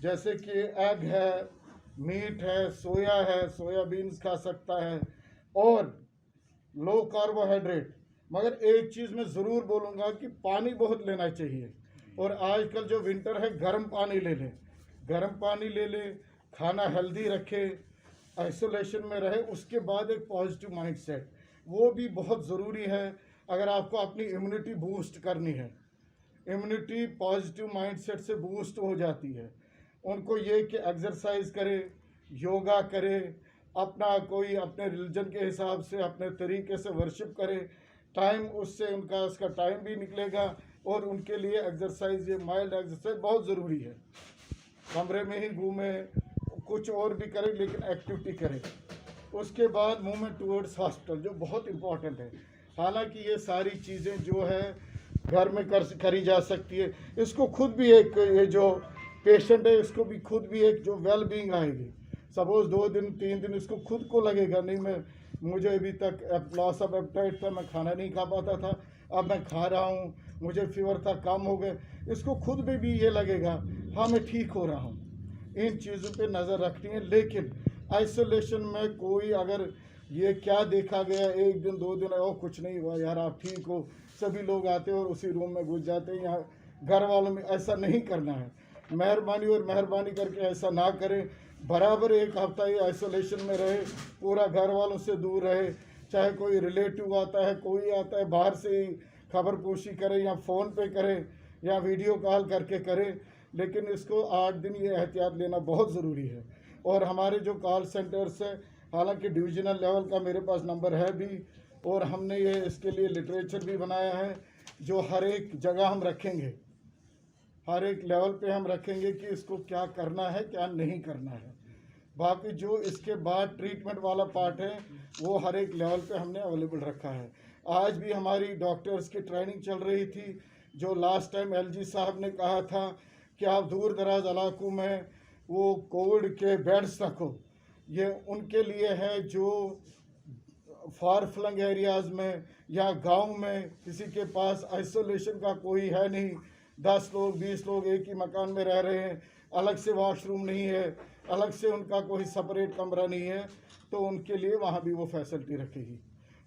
जैसे कि एग है, मीट है, सोयाबीन्स खा सकता है और लो कार्बोहाइड्रेट। मगर एक चीज़ मैं ज़रूर बोलूँगा कि पानी बहुत लेना चाहिए। और आजकल जो विंटर है, गर्म पानी ले लें, गर्म पानी ले लें, खाना हेल्दी रखें, आइसोलेशन में रहे। उसके बाद एक पॉजिटिव माइंडसेट, वो भी बहुत ज़रूरी है अगर आपको अपनी इम्यूनिटी बूस्ट करनी है। इम्यूनिटी पॉजिटिव माइंडसेट से बूस्ट हो जाती है। उनको ये कि एक्सरसाइज करे, योगा करे, अपना कोई अपने रिलीजन के हिसाब से अपने तरीके से वर्शिप करे। टाइम उससे उनका उसका टाइम भी निकलेगा और उनके लिए एक्सरसाइज, ये माइल्ड एक्सरसाइज बहुत ज़रूरी है। कमरे में ही घूमे, कुछ और भी करें लेकिन एक्टिविटी करें। उसके बाद मूवमेंट टूवर्ड्स हॉस्पिटल, जो बहुत इम्पॉर्टेंट है। हालांकि ये सारी चीज़ें जो है घर में करी जा सकती है। इसको खुद भी एक, ये जो पेशेंट है इसको भी खुद भी एक जो वेल बीइंग आएगी। सपोज 2 दिन 3 दिन इसको खुद को लगेगा नहीं, मुझे अभी तक लॉस ऑफ एपेटाइट था, मैं खाना नहीं खा पाता था, अब मैं खा रहा हूँ, मुझे फीवर था, कम हो गए। इसको खुद में भी ये लगेगा हाँ मैं ठीक हो रहा हूँ। इन चीज़ों पे नज़र रखनी है। लेकिन आइसोलेशन में कोई अगर ये क्या देखा गया, 1 दिन 2 दिन ओ कुछ नहीं हुआ यार आप ठीक हो, सभी लोग आते हैं और उसी रूम में घुस जाते हैं। यहाँ घर वालों में ऐसा नहीं करना है। मेहरबानी करके ऐसा ना करें। बराबर 1 हफ्ता ही आइसोलेशन में रहे, पूरा घर वालों से दूर रहे। चाहे कोई रिलेटिव आता है, कोई आता है बाहर से ही, खबर पोशी करें या फ़ोन पे करें या वीडियो कॉल करके करें। लेकिन इसको 8 दिन ये एहतियात लेना बहुत ज़रूरी है। और हमारे जो कॉल सेंटर्स हैं, हालांकि डिविजनल लेवल का मेरे पास नंबर है भी, और हमने ये इसके लिए लिटरेचर भी बनाया है जो हर एक जगह हम रखेंगे, हर एक लेवल पे हम रखेंगे कि इसको क्या करना है क्या नहीं करना है। बाकी जो इसके बाद ट्रीटमेंट वाला पार्ट है वो हर एक लेवल पे हमने अवेलेबल रखा है। आज भी हमारी डॉक्टर्स की ट्रेनिंग चल रही थी। जो लास्ट टाइम एलजी साहब ने कहा था कि आप दूर दराज इलाकों में वो कोविड के बेड्स रखो, ये उनके लिए है जो फार फ्लंग एरियाज़ में या गांव में किसी के पास आइसोलेशन का कोई है नहीं, 10 लोग 20 लोग एक ही मकान में रह रहे हैं, अलग से वॉशरूम नहीं है, अलग से उनका कोई सेपरेट कमरा नहीं है, तो उनके लिए वहाँ भी वो फैसिलिटी रखेगी।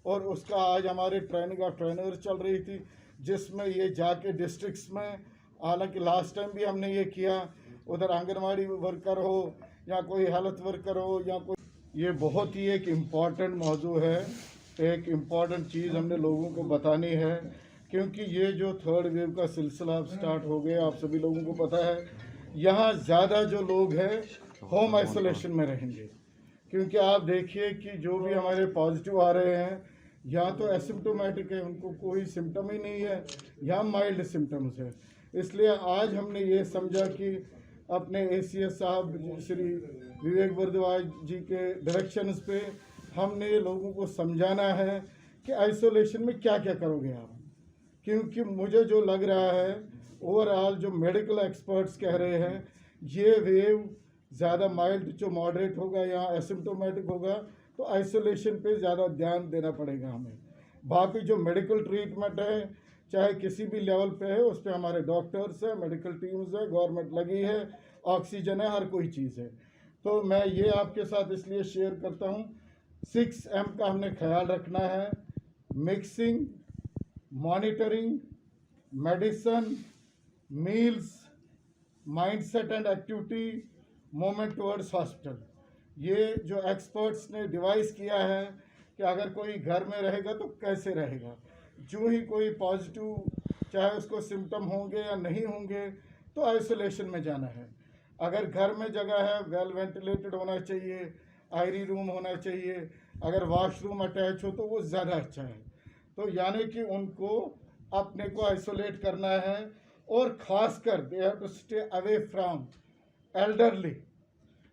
और उसका आज हमारे ट्रेनिंग ऑफ ट्रेनर चल रही थी जिसमें ये जाके डिस्ट्रिक्ट्स में, हालांकि लास्ट टाइम भी हमने ये किया, उधर आंगनवाड़ी वर्कर हो या कोई हेल्थ वर्कर हो या कोई, ये बहुत ही एक इम्पॉर्टेंट मौजू है। एक इम्पॉर्टेंट चीज़ हमने लोगों को बतानी है क्योंकि ये जो 3rd वेव का सिलसिला अब स्टार्ट हो गया, आप सभी लोगों को पता है। यहाँ ज़्यादा जो लोग हैं होम आइसोलेशन में रहेंगे क्योंकि आप देखिए कि जो भी हमारे पॉजिटिव आ रहे हैं या तो एसिम्टोमेटिक है, उनको कोई सिम्टम ही नहीं है, या माइल्ड सिम्टम्स है। इसलिए आज हमने ये समझा कि अपने ACS साहब श्री विवेक भारद्वाज जी के डायरेक्शंस पे हमने लोगों को समझाना है कि आइसोलेशन में क्या क्या करोगे आप। क्योंकि मुझे जो लग रहा है ओवरऑल जो मेडिकल एक्सपर्ट्स कह रहे हैं ये वेव ज़्यादा माइल्ड जो मॉडरेट होगा या एसिम्टोमेटिक होगा तो आइसोलेशन पे ज़्यादा ध्यान देना पड़ेगा हमें। बाकी जो मेडिकल ट्रीटमेंट है चाहे किसी भी लेवल पे है, उस पर हमारे डॉक्टर्स हैं, मेडिकल टीम्स है, गवर्नमेंट लगी है, ऑक्सीजन है, हर कोई चीज़ है। तो मैं ये आपके साथ इसलिए शेयर करता हूँ, 6M का हमने ख्याल रखना है। Mixing, monitoring, medicine, meals, mindset and activity, movement towards hospital. ये जो एक्सपर्ट्स ने डिवाइस किया है कि अगर कोई घर में रहेगा तो कैसे रहेगा। जो ही कोई पॉजिटिव, चाहे उसको सिम्टम होंगे या नहीं होंगे, तो आइसोलेशन में जाना है। अगर घर में जगह है, वेल वेंटिलेटेड होना चाहिए, आयरी रूम होना चाहिए, अगर वॉशरूम अटैच हो तो वो ज़्यादा अच्छा है। तो यानी कि उनको अपने को आइसोलेट करना है और ख़ासकर they have to stay away from elderly.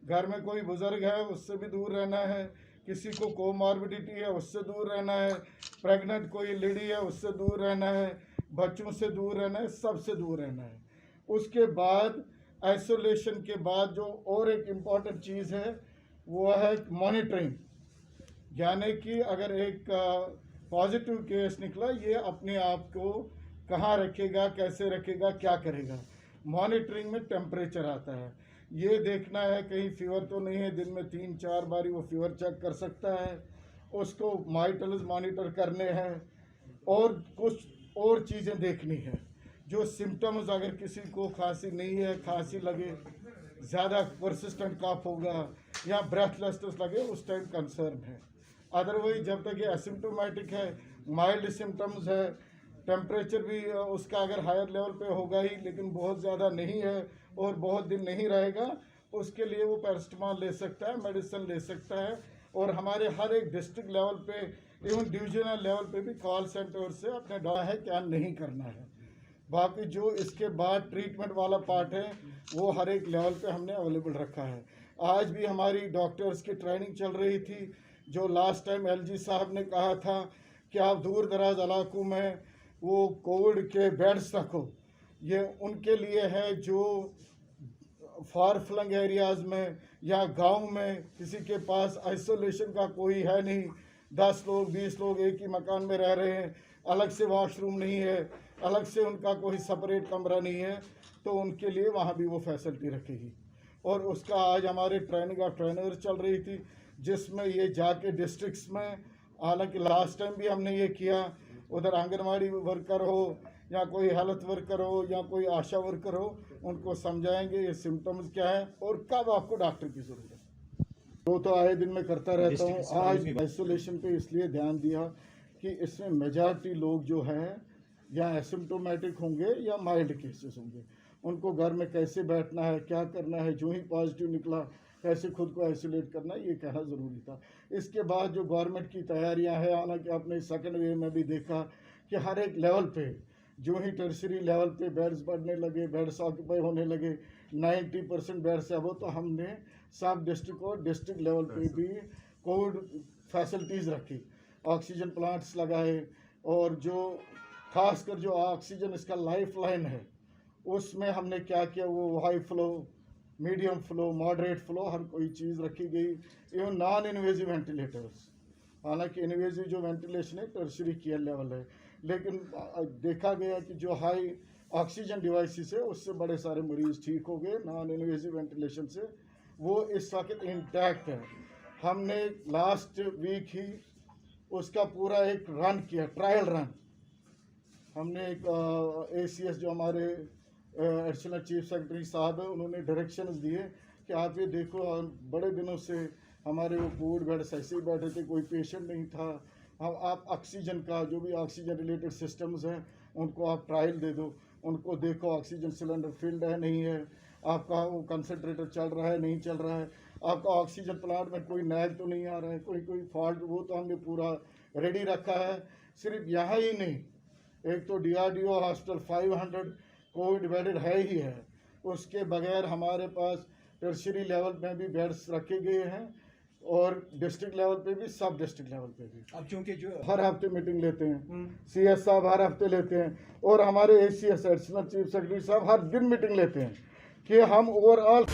घर में कोई बुज़ुर्ग है उससे भी दूर रहना है, किसी को कोमॉर्बिडिटी है उससे दूर रहना है, प्रेग्नेंट कोई लेडी है उससे दूर रहना है, बच्चों से दूर रहना है, सबसे दूर रहना है। उसके बाद आइसोलेशन के बाद जो और एक इम्पॉर्टेंट चीज़ है वो है मॉनिटरिंग। यानी कि अगर एक पॉजिटिव केस निकला, ये अपने आप को कहाँ रखेगा, कैसे रखेगा, क्या करेगा। मॉनिटरिंग में टेम्परेचर आता है ये देखना है कहीं फीवर तो नहीं है, दिन में 3-4 बारी वो फीवर चेक कर सकता है, उसको वाइटल्स मॉनिटर करने हैं और कुछ और चीज़ें देखनी है। जो सिम्टम्स अगर किसी को खांसी नहीं है, खांसी लगे, ज़्यादा परसिस्टेंट कफ होगा या ब्रेथलेसनेस लगे, उस टाइम कंसर्न है। अदरवाइज जब तक ये एसिम्टोमेटिक है, माइल्ड सिम्टम्स है, टेम्परेचर भी उसका अगर हायर लेवल पे होगा ही लेकिन बहुत ज़्यादा नहीं है और बहुत दिन नहीं रहेगा, उसके लिए वो पैरासिटामॉल ले सकता है, मेडिसिन ले सकता है। और हमारे हर एक डिस्ट्रिक्ट लेवल पे, इवन डिविजनल लेवल पे भी कॉल सेंटर से अपने डॉक्टर है क्या नहीं करना है। बाकी जो इसके बाद ट्रीटमेंट वाला पार्ट है वो हर एक लेवल पे हमने अवेलेबल रखा है। आज भी हमारी डॉक्टर्स की ट्रेनिंग चल रही थी, जो लास्ट टाइम एलजी साहब ने कहा था कि आप दूर दराज इलाकों में वो कोविड के बेड्स रखो, ये उनके लिए है जो फार फ्लंग एरियाज़ में या गांव में किसी के पास आइसोलेशन का कोई है नहीं, 10 लोग 20 लोग एक ही मकान में रह रहे हैं, अलग से वॉशरूम नहीं है, अलग से उनका कोई सेपरेट कमरा नहीं है, तो उनके लिए वहाँ भी वो फैसिलिटी रखेगी। और उसका आज हमारे ट्रेनिंग ऑफ ट्रेनर चल रही थी, जिसमें ये जाके डिस्ट्रिक्ट्स में, हालांकि लास्ट टाइम भी हमने ये किया, उधर आंगनवाड़ी वर्कर हो या कोई हेल्थ वर्कर हो या कोई आशा वर्कर हो, उनको समझाएंगे ये सिम्टम्स क्या है और कब आपको डॉक्टर की ज़रूरत है। तो आए दिन में करता रहता हूँ। आज आइसोलेशन पे इसलिए ध्यान दिया कि इसमें मेजॉरिटी लोग जो हैं या एसिम्टोमेटिक होंगे या माइल्ड केसेस होंगे, उनको घर में कैसे बैठना है, क्या करना है, जो ही पॉजिटिव निकला कैसे खुद को आइसोलेट करना, ये कहना ज़रूरी था। इसके बाद जो गवर्नमेंट की तैयारियां हैं, हालांकि आपने सेकंड वेव में भी देखा कि हर एक लेवल पे जो ही टर्शरी लेवल पे बेड्स बढ़ने लगे, बेड्स ऑक्यूपाई होने लगे, 90% बेड्स है वो, तो हमने सब डिस्ट्रिक्ट और डिस्ट्रिक्ट लेवल पे भी कोविड फैसिलिटीज़ रखी, ऑक्सीजन प्लांट्स लगाए, और जो खासकर जो ऑक्सीजन इसका लाइफ लाइन है उसमें हमने क्या किया, वो high flow, medium flow, moderate flow, हर कोई चीज़ रखी गई। इवन नॉन इन्वेजिव वेंटिलेटर्स, हालांकि इन्वेजिव जो वेंटिलेशन है टर्शरी केयर लेवल है, लेकिन देखा गया कि जो हाई ऑक्सीजन डिवाइसेस है उससे बड़े सारे मरीज ठीक हो गए नॉन इन्वेजिव वेंटिलेशन से, वो इस वक्त इंटैक्ट है। हमने लास्ट वीक ही उसका पूरा एक रन किया, ट्रायल रन। हमने एक ACS जो हमारे एडिशनल चीफ सेक्रेटरी साहब है, उन्होंने डायरेक्शंस दिए कि आप ये देखो, बड़े दिनों से हमारे वो कोविड बेड्स ऐसे ही बैठे थे, कोई पेशेंट नहीं था, हम आप ऑक्सीजन का जो भी ऑक्सीजन रिलेटेड सिस्टम्स हैं उनको आप ट्रायल दे दो, उनको देखो ऑक्सीजन सिलेंडर फिल्ड है नहीं है, आपका वो कंसनट्रेटर चल रहा है नहीं चल रहा है, आपका ऑक्सीजन प्लांट में कोई नैग तो नहीं आ रहा है, कोई फॉल्ट, वो तो हमने पूरा रेडी रखा है। सिर्फ यहाँ ही नहीं, एक तो DRDO हॉस्पिटल 500 कोविड बेडेड है ही है, उसके बगैर हमारे पास टर्शरी लेवल में भी बेड्स रखे गए हैं और डिस्ट्रिक्ट लेवल पे भी, सब डिस्ट्रिक्ट लेवल पे भी। अब चूंकि जो हर हफ्ते मीटिंग लेते हैं, CS साहब हर हफ्ते लेते हैं, और हमारे ACS एडिशनल चीफ सेक्रेटरी साहब हर दिन मीटिंग लेते हैं कि हम ओवरऑल